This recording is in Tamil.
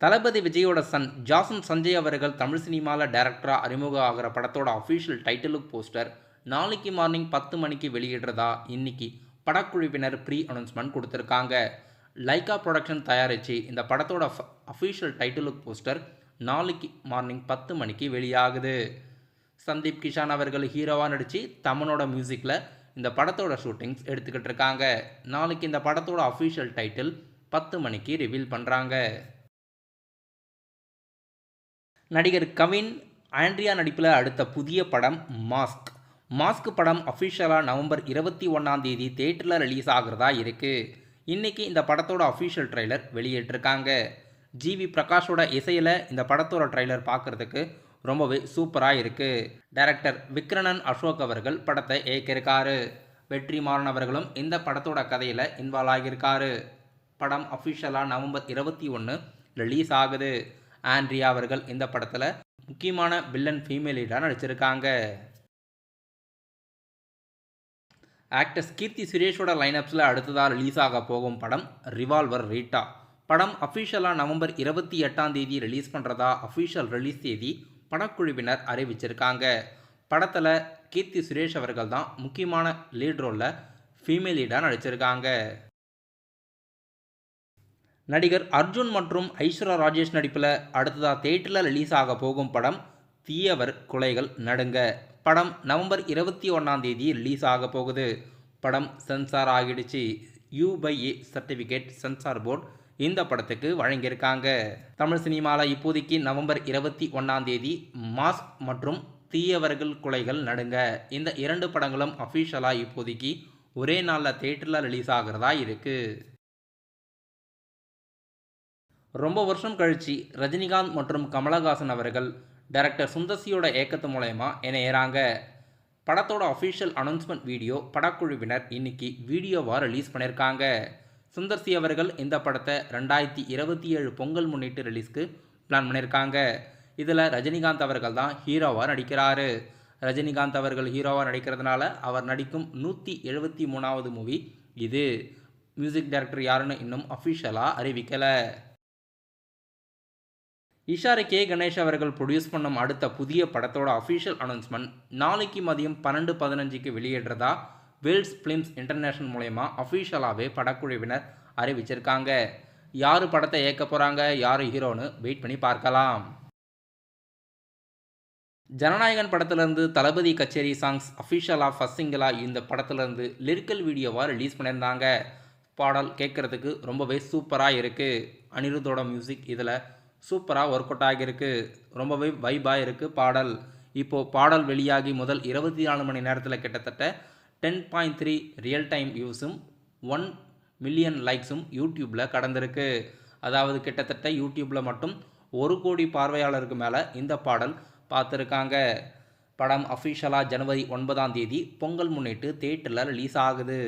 தளபதி விஜயோட சன் ஜாசன் சஞ்சய் அவர்கள் தமிழ் சினிமாவில் டைரக்டராக அறிமுகம் ஆகிற படத்தோட அஃபிஷியல் டைட்டிலுக்கு போஸ்டர் நாளைக்கு மார்னிங் 10 மணிக்கு வெளியிடுறதா இன்னைக்கு படக்குழுவினர் ப்ரீ அனௌன்ஸ்மெண்ட் கொடுத்துருக்காங்க. லைகா ப்ரொடக்ஷன் தயாரித்து இந்த படத்தோட அஃபிஷியல் டைட்டிலுக்கு போஸ்டர் நாளைக்கு மார்னிங் 10 மணிக்கு வெளியாகுது. சந்தீப் கிஷான் அவர்கள் ஹீரோவாக நடித்து தமனோட மியூசிக்கில் இந்த படத்தோட ஷூட்டிங்ஸ் எடுத்துக்கிட்டு இருக்காங்க. நாளைக்கு இந்த படத்தோட அஃபிஷியல் டைட்டில் 10 மணிக்கு ரிவீல் பண்ணுறாங்க. நடிகர் கவின் ஆண்ட்ரியா நடிப்பில் அடுத்த புதிய படம் மாஸ்க் படம் அஃபிஷியலாக நவம்பர் 21 தேட்டரில் ரிலீஸ் ஆகிறதா இருக்குது. இன்றைக்கி இந்த படத்தோட அஃபிஷியல் ட்ரெய்லர் வெளியிட்டிருக்காங்க. ஜிவி பிரகாஷோட இசையில் இந்த படத்தோட ட்ரெய்லர் பார்க்குறதுக்கு ரொம்பவே சூப்பராக இருக்குது. டைரக்டர் விக்ரணன் அசோக் அவர்கள் படத்தை இயக்கியிருக்காரு. வெற்றிமாறன் அவர்களும் இந்த படத்தோட கதையில் இன்வால்வ் ஆகியிருக்காரு. படம் அஃபிஷியலாக நவம்பர் 21 ரிலீஸ் ஆகுது. ஆண்ட்ரியா அவர்கள் இந்த படத்தில் முக்கியமான வில்லன் ஃபீமேல் லீடாக நடிச்சிருக்காங்க. ஆக்டர்ஸ் கீர்த்தி சுரேஷோட லைனப்ஸில் அடுத்ததாக ரிலீஸ் ஆக போகும் படம் ரிவால்வர் ரீட்டா. படம் அஃபிஷியலாக நவம்பர் 28 ரிலீஸ் பண்ணுறதா அஃபிஷியல் ரிலீஸ் தேதி படக்குழுவினர் அறிவிச்சிருக்காங்க. படத்தில் கீர்த்தி சுரேஷ் அவர்கள் தான் முக்கியமான லீட் ரோலில் ஃபீமேல் லீடாக நடிச்சிருக்காங்க. நடிகர் அர்ஜுன் மற்றும் ஐஸ்வர்யா ராஜேஷ் நடிப்பில் அடுத்ததாக தேட்டரில் ரிலீஸ் ஆக போகும் படம் தீயவர் கொலைகள் நடுங்க. படம் நவம்பர் 21 ரிலீஸ் ஆக போகுது. படம் சென்சார் ஆகிடுச்சு. U/A சர்டிஃபிகேட் சென்சார் போர்டு இந்த படத்துக்கு வழங்கியிருக்காங்க. தமிழ் சினிமாவில் இப்போதைக்கு நவம்பர் 21 மாஸ்க் மற்றும் தீயவர்கள் கொலைகள் நடுங்க இந்த 2 படங்களும் அஃபிஷியலாக இப்போதைக்கு ஒரே நாளில் தேட்டரில் ரிலீஸ் ஆகிறதா இருக்குது. ரொம்ப வருஷம் கழித்து ரஜினிகாந்த் மற்றும் கமலஹாசன் அவர்கள் டைரக்டர் சுந்தர்சியோட இயக்கத்து மூலயமா இணையறாங்க. படத்தோட அஃபிஷியல் அனௌன்ஸ்மெண்ட் வீடியோ படக்குழுவினர் இன்னைக்கு வீடியோவாக ரிலீஸ் பண்ணியிருக்காங்க. சுந்தர்சி அவர்கள் இந்த படத்தை 2027 பொங்கல் முன்னிட்டு ரிலீஸ்க்கு பிளான் பண்ணியிருக்காங்க. இதில் ரஜினிகாந்த் அவர்கள் தான் ஹீரோவாக நடிக்கிறாரு. ரஜினிகாந்த் அவர்கள் ஹீரோவாக நடிக்கிறதுனால அவர் நடிக்கும் 173வது மூவி இது. மியூசிக் டைரக்டர் யாருன்னு இன்னும் அஃபிஷியலாக அறிவிக்கலை. ஈஷாரி கே கணேஷ் அவர்கள் ப்ரொடியூஸ் பண்ணும் அடுத்த புதிய படத்தோட அஃபிஷியல் அனௌன்ஸ்மெண்ட் நாளைக்கு மதியம் 12:15 வெளியிடுறதா வேல்ஸ் ஃபிலிம்ஸ் இன்டர்நேஷனல் மூலயமா அஃபிஷியலாகவே படக்குழுவினர் அறிவிச்சிருக்காங்க. யார் படத்தை இயக்க போகிறாங்க, யார் ஹீரோன்னு வெயிட் பண்ணி பார்க்கலாம். ஜனநாயகன் படத்திலிருந்து தளபதி கச்சேரி சாங்ஸ் அஃபிஷியலாக ஃபர்ஸ்ட் சிங்கிளாக இந்த படத்திலிருந்து லிரிக்கல் வீடியோவாக ரிலீஸ் பண்ணியிருந்தாங்க. பாடல் கேட்குறதுக்கு ரொம்பவே சூப்பராக இருக்குது. அனிருத்தோட மியூசிக் இதில் சூப்பராக ஒர்க் அவுட் ஆகியிருக்கு. ரொம்பவே வைபாக இருக்குது பாடல். இப்போது பாடல் வெளியாகி முதல் 24 மணி நேரத்தில் கிட்டத்தட்ட 10.3 ரியல் டைம் வியூஸும் 1 மில்லியன் லைக்ஸும் யூடியூப்பில் கடந்திருக்கு. அதாவது கிட்டத்தட்ட யூடியூப்பில் மட்டும் 1 கோடி பார்வையாளருக்கு மேலே இந்த பாடல் பார்த்துருக்காங்க. படம் அஃபிஷியலாக ஜனவரி 9 பொங்கல் முன்னிட்டு தேட்டரில் ரிலீஸ் ஆகுது.